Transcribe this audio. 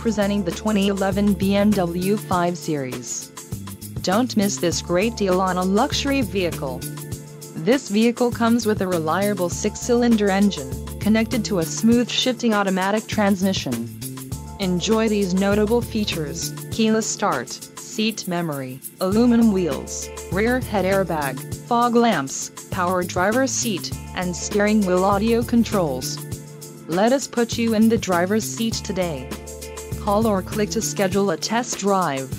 presenting the 2011 BMW 5 Series. Don't miss this great deal on a luxury vehicle. This vehicle comes with a reliable 6-cylinder engine, connected to a smooth shifting automatic transmission. Enjoy these notable features: keyless start, seat memory, aluminum wheels, rear head airbag, fog lamps, power driver's seat, and steering wheel audio controls. Let us put you in the driver's seat today. Call or click to schedule a test drive.